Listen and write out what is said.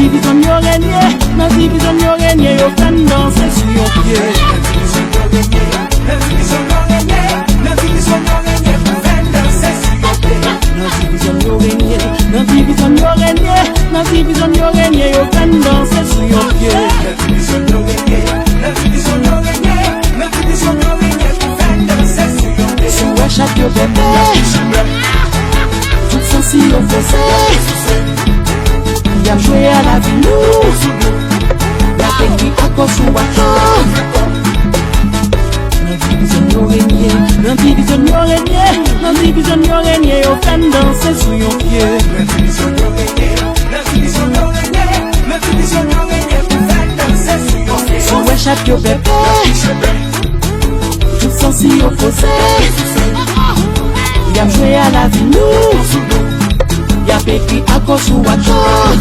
division yo régné, dans division yo régné, yo kan danser sur yo pied. Dans division yo régné, dans division yo régné, pour faire danser sur yo pied. Dans division yo régné, dans division yo régné, dans division yo régné, yo kan danser sur yo pied. Dans division yo régné, dans division yo régné, dans division yo régné, pour faire danser sur yo pied. Si ouais chaque yo bébé, tout sens yo faisait. Y'a joué à la vie nous, y'a écrit encore sous encore. Dans division yo régné, dans division yo régné, dans division yo régné, yo kan danser sur yo pied. Dans division yo régné, dans division yo régné, dans division yo régné, pour faire danser sur yo pied. Si ouais chaque yo bébé, tout sens yo faisait. Y'a joué à la vie nous, y'a écrit encore sous encore.